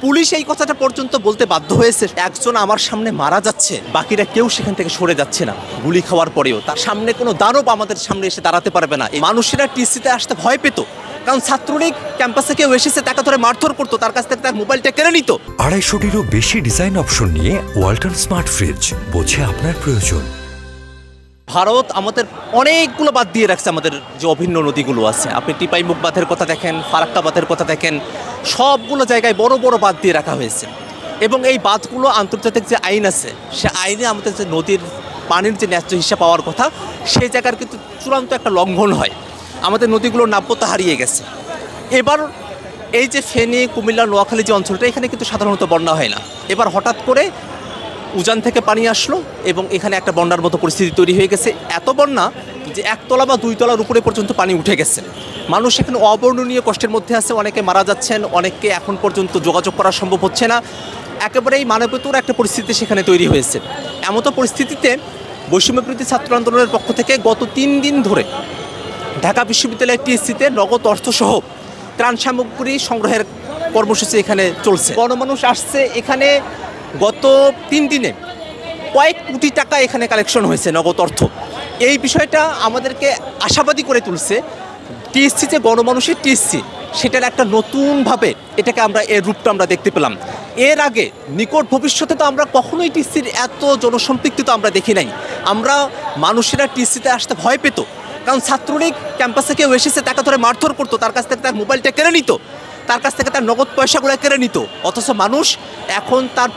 Police এই কথাটা পর্যন্ত বলতে বাধ্য হয়েছে, একজন আমার সামনে মারা যাচ্ছে, বাকিরা কেউ সেখান থেকে সরে যাচ্ছে না। গুলি খাওয়ার পরেও তার সামনে কোনো দানব আমাদের সামনে এসে দাঁড়াতে পারবে না। এই মানুষেরা টিসিতে আসতে ভয় পেত, কারণ ছাত্রলীগ ক্যাম্পাসে কেউ এসেছে তাকে ধরে মারধর করতো, তার কাছ থেকে তার মোবাইলটা কেড়ে নিত। 250-টিরও বেশি ডিজাইন অপশন নিয়ে ওয়ালটন স্মার্ট ফ্রিজ, বোঝে আপনার প্রয়োজন। ভারত আমাদের অনেকগুলো বাদ দিয়ে রাখছে, আমাদের যে অভিন্ন নদীগুলো আছে, আপনি টিপাই মুখ বাঁধের কথা দেখেন, ফারাক্কা বাঁধের কথা দেখেন, সবগুলো জায়গায় বড় বড় বাঁধ দিয়ে রাখা হয়েছে। এবং এই বাঁধগুলো আন্তর্জাতিক যে আইন আছে, সে আইনে আমাদের যে নদীর পানির যে ন্যায্য হিসাব পাওয়ার কথা, সেই জায়গার কিন্তু চূড়ান্ত একটা লঙ্ঘন হয়। আমাদের নদীগুলোর নাব্যতা হারিয়ে গেছে। এবার এই যে ফেনী, কুমিল্লা, নোয়াখালী যে অঞ্চলটা, এখানে কিন্তু সাধারণত বন্যা হয় না। এবার হঠাৎ করে উজান থেকে পানি আসলো এবং এখানে একটা বন্যার মতো পরিস্থিতি তৈরি হয়ে গেছে। এত বন্যা যে একতলা বা দুই তলার উপরে পর্যন্ত পানি উঠে গেছে। মানুষ এখানে অবর্ণনীয় কষ্টের মধ্যে আছে, অনেকে মারা যাচ্ছেন, অনেককে এখন পর্যন্ত যোগাযোগ করা সম্ভব হচ্ছে না। একেবারেই মানবেতর একটা পরিস্থিতি সেখানে তৈরি হয়েছে। এমতো পরিস্থিতিতে বৈষম্যবিরোধী ছাত্র আন্দোলনের পক্ষ থেকে গত 3 দিন ধরে ঢাকা বিশ্ববিদ্যালয়ের টিএসসিতে নগদ অর্থসহ ত্রাণ সামগ্রী সংগ্রহের কর্মসূচি এখানে চলছে। গণমানুষ আসছে, এখানে গত 3 দিনে কয়েক কোটি টাকা এখানে কালেকশন হয়েছে নগদ অর্থ। এই বিষয়টা আমাদেরকে আশাবাদী করে তুলছে। টিএসসি যে গণমানুষের টিএসসি, সেটার একটা নতুনভাবে এটাকে আমরা এর রূপটা আমরা দেখতে পেলাম। এর আগে নিকট ভবিষ্যতে তো আমরা কখনোই টিএসসির এত জনসম্পৃক্তি আমরা দেখি নাই। আমরা মানুষেরা টিএসসিতে আসতে ভয় পেত, কারণ ছাত্রলীগ ক্যাম্পাসে কেউ এসেছে তাকে ধরে মারধর করতো, তার কাছ থেকে তার মোবাইলটা কেড়ে নিত, তার কাছ থেকে তার নগদ পয়সাগুলো কেড়ে নিত। অথচ মানুষ এখন তার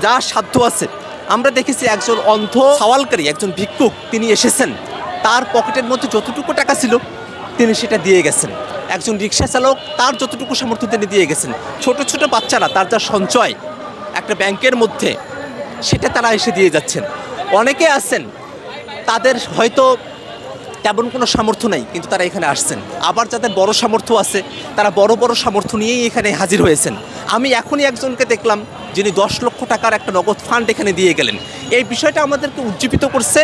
যা সাধ্য আছে, আমরা দেখেছি একজন অন্ধ সওয়ালকারী, একজন ভিক্ষুক, তিনি এসেছেন, তার পকেটের মধ্যে যতটুকু টাকা ছিল তিনি সেটা দিয়ে গেছেন। একজন রিক্সা চালক, তার যতটুকু সামর্থ্য তিনি দিয়ে গেছেন। ছোট ছোট বাচ্চারা তার যা সঞ্চয় একটা ব্যাংকের মধ্যে, সেটা তারা এসে দিয়ে যাচ্ছেন। অনেকে আছেন তাদের হয়তো তেমন কোনো সামর্থ্য নেই, কিন্তু তারা এখানে আসছেন। আবার যাদের বড় সামর্থ্য আছে, তারা বড় বড় সামর্থ্য নিয়েই এখানে হাজির হয়েছেন। আমি এখনই একজনকে দেখলাম যিনি 10 লক্ষ টাকার একটা নগদ ফান্ড এখানে দিয়ে গেলেন। এই বিষয়টা আমাদেরকে উজ্জীবিত করছে,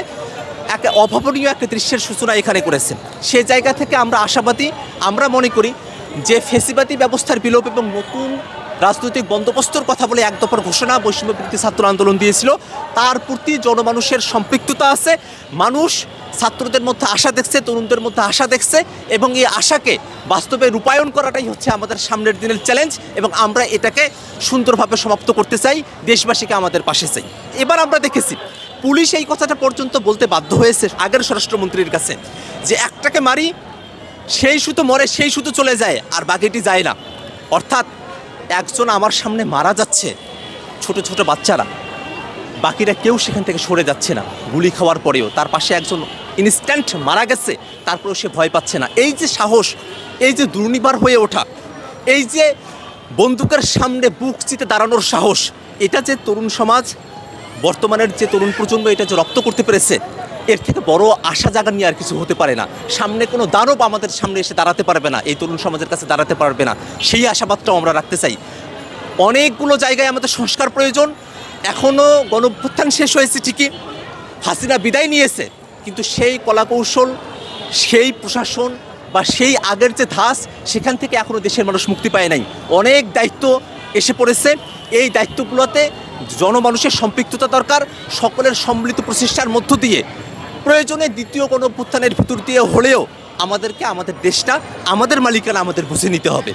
একটা অভাবনীয় একটা দৃশ্যের সূচনা এখানে করেছেন। সেই জায়গা থেকে আমরা আশাবাদী। আমরা মনে করি যে ফেসিবাদী ব্যবস্থার বিলোপ এবং নতুন রাজনৈতিক বন্দোবস্তর কথা বলে এক দফার ঘোষণা বৈষম্যবিরোধী ছাত্র আন্দোলন দিয়েছিল, তার প্রতি জনমানুষের সম্পৃক্ততা আছে। মানুষ ছাত্রদের মধ্যে আশা দেখছে, তরুণদের মধ্যে আশা দেখছে, এবং এই আশাকে বাস্তবে রূপায়ণ করাটাই হচ্ছে আমাদের সামনের দিনের চ্যালেঞ্জ, এবং আমরা এটাকে সুন্দরভাবে সমাপ্ত করতে চাই, দেশবাসীকে আমাদের পাশে চাই। এবার আমরা দেখেছি পুলিশ এই কথাটা পর্যন্ত বলতে বাধ্য হয়েছে আগের স্বরাষ্ট্রমন্ত্রীর কাছে, যে একটাকে মারি সেই শুধু মরে, সেই শুধু চলে যায়, আর বাকিটি যায় না। অর্থাৎ একজন আমার সামনে মারা যাচ্ছে, ছোট ছোট বাচ্চারা, বাকিরা কেউ সেখান থেকে সরে যাচ্ছে না। গুলি খাওয়ার পরেও তার পাশে একজন ইনস্ট্যান্ট মারা গেছে, তারপরেও সে ভয় পাচ্ছে না। এই যে সাহস, এই যে দুর্নিবার হয়ে ওঠা, এই যে বন্দুকের সামনে বুক চিতে দাঁড়ানোর সাহস, এটা যে তরুণ সমাজ, বর্তমানের যে তরুণ প্রজন্ম এটা যে রপ্ত করতে পেরেছে, এর থেকে বড় আশা জাগা নিয়ে আর কিছু হতে পারে না। সামনে কোনো দানব আমাদের সামনে এসে দাঁড়াতে পারবে না, এই তরুণ সমাজের কাছে দাঁড়াতে পারবে না। সেই আশাবাদটাও আমরা রাখতে চাই। অনেকগুলো জায়গায় আমাদের সংস্কার প্রয়োজন। এখনও গণঅভ্যুত্থান শেষ হয়েছে ঠিকই, হাসিনা বিদায় নিয়েছে, কিন্তু সেই কলাকৌশল, সেই প্রশাসন বা সেই আগের যে ধাঁচ, সেখান থেকে এখনও দেশের মানুষ মুক্তি পায় নাই। অনেক দায়িত্ব এসে পড়েছে। এই দায়িত্বগুলোতে জনমানুষের সম্পৃক্ততা দরকার। সকলের সম্মিলিত প্রচেষ্টার মধ্য দিয়ে প্রয়োজনে দ্বিতীয় গণঅভ্যুত্থানের ভিতর দিয়ে হলেও আমাদেরকে আমাদের দেশটা, আমাদের মালিকানা আমাদের বুঝে নিতে হবে।